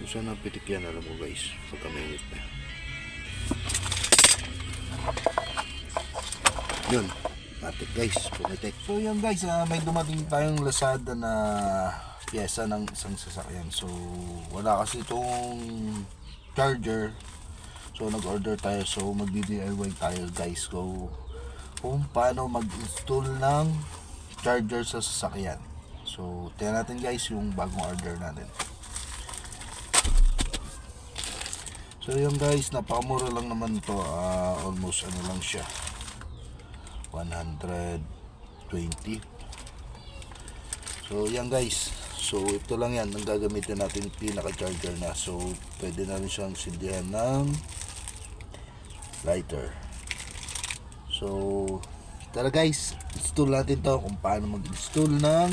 Kung saan ang pitik yan, alam mo guys, pagka mainit na. Yun, matik guys, pumitik. So yun guys, may dumating tayong Lazada na pyesa ng isang sasakyan. So wala kasi itong charger. So nag-order tayo, so magdi-DIY tayo guys. So kung paano mag-install ng charger sa sasakyan. So tingnan natin guys yung bagong order natin. So yun guys, napakamura lang naman to, almost ano lang siya, 120. So yan guys, so ito lang yan ang gagamitin natin, pinaka charger na. So pwede na rin siyang sindihan ng lighter. So tara guys, install natin to, kung paano mag-install ng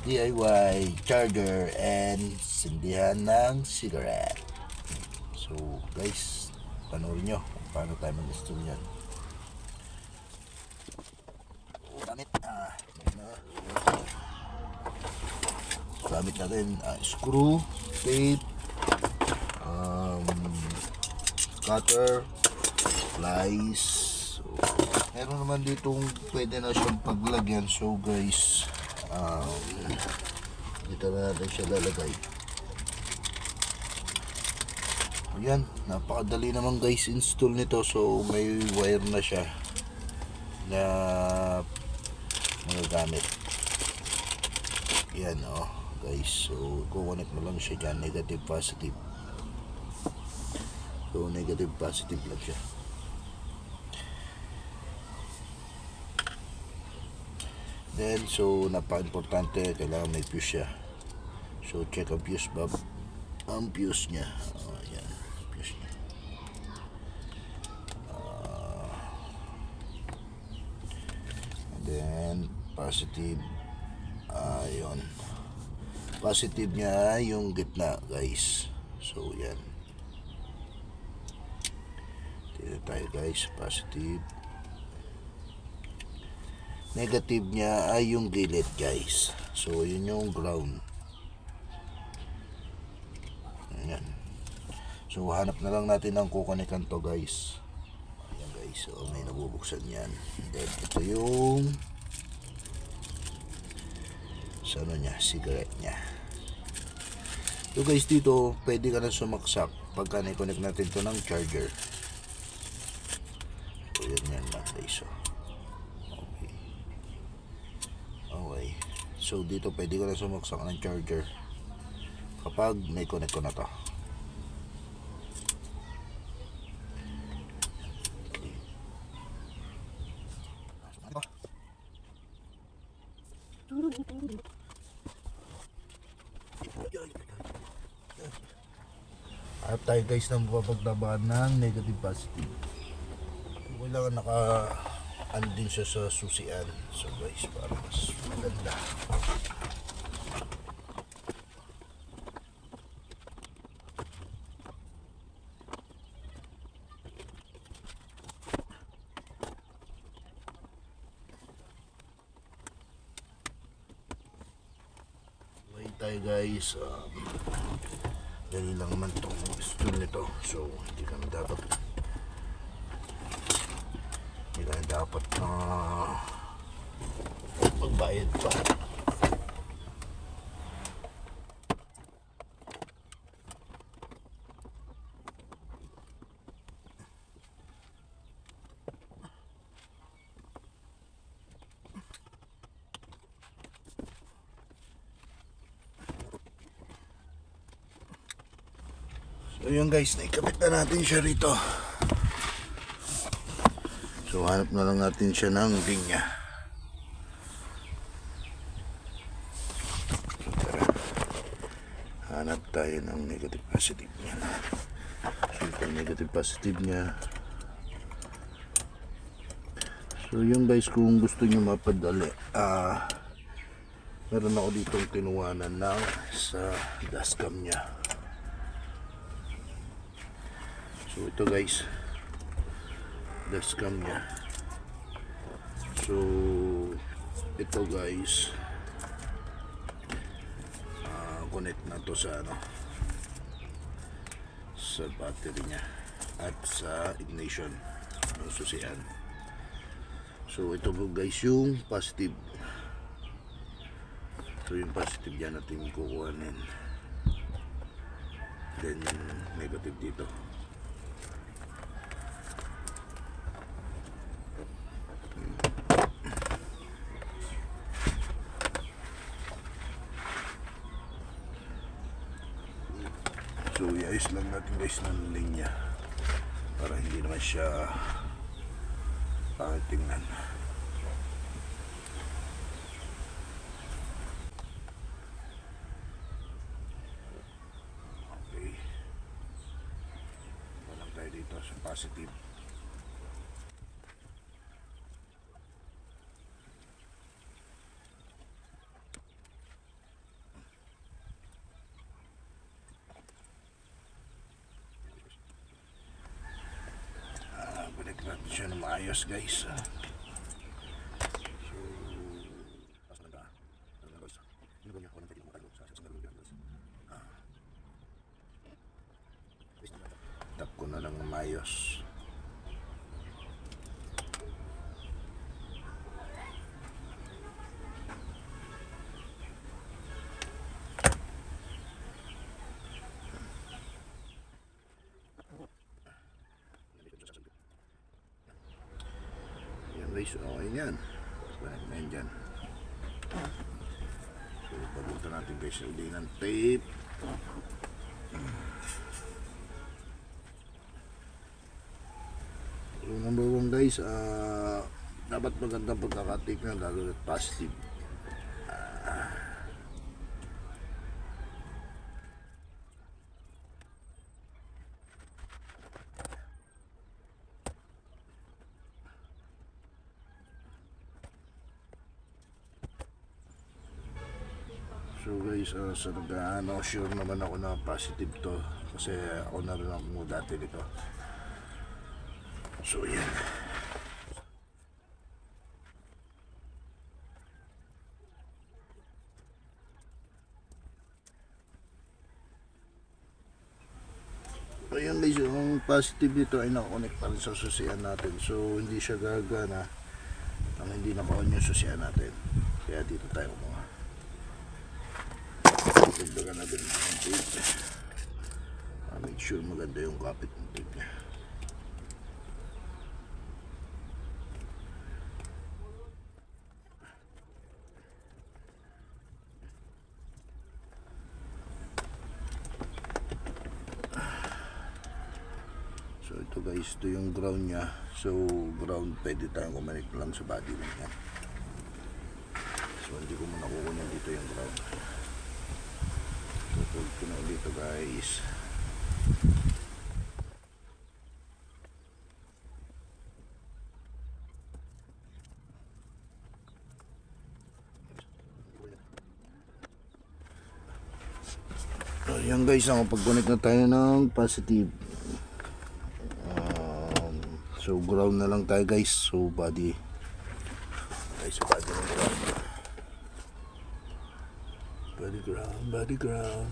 DIY charger and sindihan ng cigarette. So guys, panoorin nyo kung paano tayo mag-install yan. Gamit natin screw, tape, cutter, plies. So, meron naman ditong pwede na siyang paglagyan. So guys, dito na natin siya lalagay. Ayan, napakadali naman guys install nito. So may wire na siya na magagamit. Yan guys, so kukonek na lang siya dyan, negative positive. So negative positive lang siya. Then so napaka-importante, kailangan may fuse siya. So check ang fuse bulb, ang fuse nya. Ayan, fuse nya. And then positive, ayun, positive nya yung gitna guys. So yan, dito tayo guys, positive. Negative nya ay yung gilid guys. So yun yung ground. Ayan. So hanap na lang natin ang kukonekan to guys. Ayan guys, so may nabubuksan yan. Then ito yung sa ano nya, cigarette nya. So guys, dito pwede ka na sumaksak pagka na-connect natin to ng charger. So yan lang guys. Okay. So dito pwede ko na sumaksak ng charger kapag na-connect ko na to. At tayo guys na mapapaglaban ng negative positive. Kailangan naka-andin siya sa susian. So guys, para mas maganda. Wait tayo guys. Dali lang naman itong install nito. So hindi kami dapat magbayad pa. So yun guys, naikabit na natin siya rito. So hanap na lang natin siya ng linya. So tara, hanap tayo ng negative positive niya. So ito negative positive niya. So yun guys, kung gusto nyo mapadali, meron ako ditong tinuwanan ng sa dashcam niya. So ito guys, dashcam niya. So ito guys, connect na to sa ano, sa battery niya at sa ignition ng susian. So ito po guys yung positive. So yung positive dyan natin kukuhanin. Then yung negative dito. So iayos lang natin guys ng linya para hindi naman siya pangit tingnan. Okay, walang tayo dito sa positive. Balik natin siya na maayos guys. Tap ko na lang maayos. Yan guys, okay yan. Yan dyan. So pabutan natin guys uli ng tape. So number 1 guys, dapat magandang pagkakatik na lalo na positive. So guys, sa nag-ano, sure naman ako na positive to kasi ako na rin ako dati dito. So yan. Ayan guys, yung positive dito ay nakakonect pa rin sa susian natin. So hindi siya gagana ang hindi naka-on yung susian natin. Kaya dito tayo mga dagdagan natin ang tape. Make sure maganda yung kapit ng tape niya. So ito guys, ito yung ground nya. So ground, pwede tayong kumanik lang sa body lang yan. So hindi ko muna kukunin dito yung ground. So hold ko na ulit ito guys. So yan guys, pag-connect na tayo ng positive. So ground na lang tayo guys. So body guys, body ng ground. Body ground.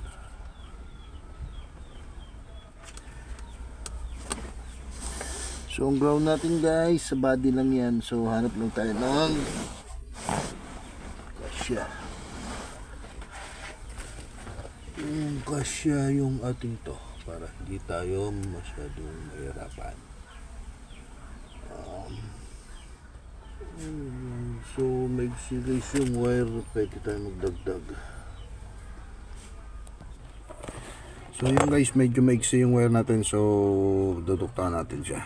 So ang ground natin guys, sa body lang yan. So hanap lang tayo ng kasya. Yung kasya yung ating to para hindi tayo masyadong mahirapan. So maiksi guys yung wire, pwede tayo magdagdag. So yun guys, medyo maiksi yung wire natin, so duduktahan natin siya.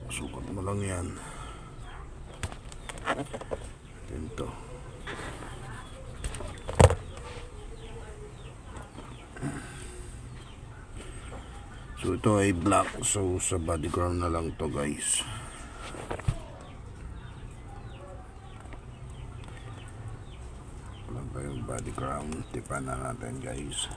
Sukat mo lang yan. Ganito. So ito ay black, so sa body ground na lang to guys. Wala tayong body ground, tipan na natin guys.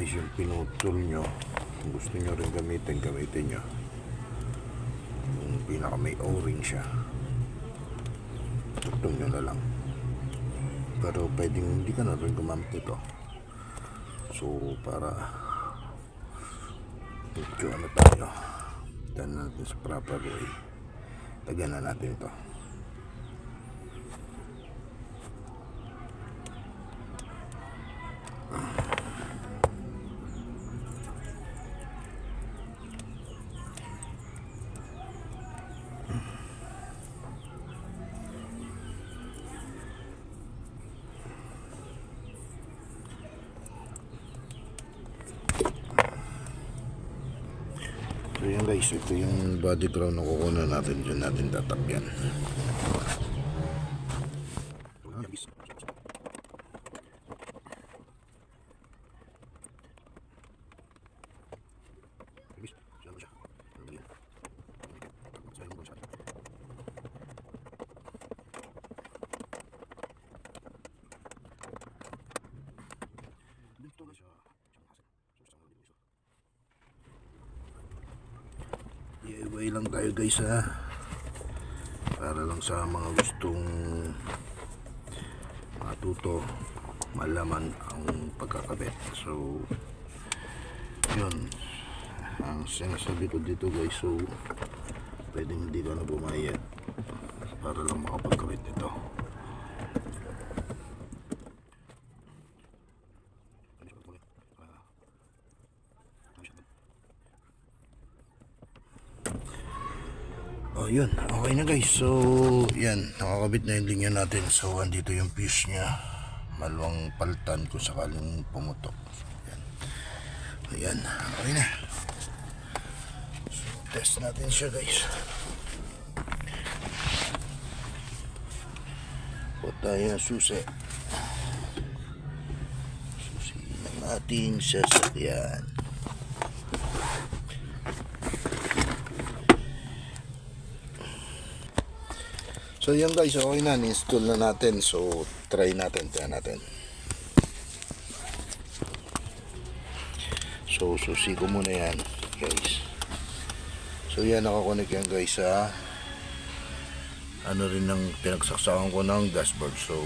guys, yung pinutol nyo, kung gusto nyo rin gamitin nyo. Yung pinaka may o-ring siya, tutong nyo na lang. Pero pwedeng hindi ka na rin gumamit nito. So para medyo ano tayo, dan natin sa proper way, lagyan na natin ito. So yan guys, ito yung body crown na kukunan natin, dyan natin tatakyan. DIY lang tayo guys ha, para lang sa mga gustong matuto, malaman ang pagkakabit. So yun ang sinasabi ko dito guys. So pwedeng hindi ka na bumayad para lang makapagkabit ito. Oh yun, okay na guys. So yan, nakakabit na yung linya natin. So andito yung fuse nya, maluwang paltan kung sakaling pumutok. So, yan. Ayan, okay na. So test natin siya guys. O tayo susi ng ating sasakyan. So yan guys, okay na, install na natin. So try natin, So susi ko muna yan guys. So yan, nakakonect yan guys sa ano rin ng pinagsaksakan ko ng dashboard. So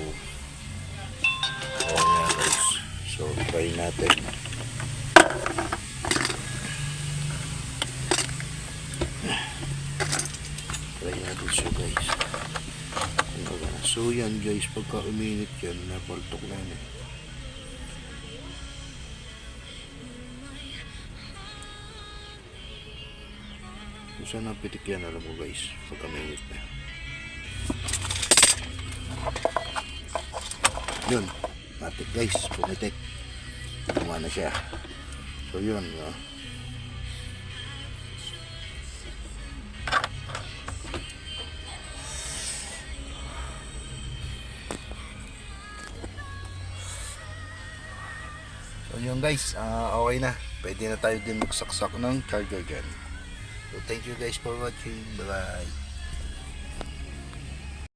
okay na guys. So try natin. Try natin siya guys. So yan guys, pagka uminit yan, napaltok na yan eh. Kung saan ang pitik yan, alam mo guys, pagka uminit na. Yun, matik guys, pumitik. Tuma na siya. So yun, So yun guys, okay na. Pwede na tayo din magsaksak ng charger dyan. So thank you guys for watching. Bye bye.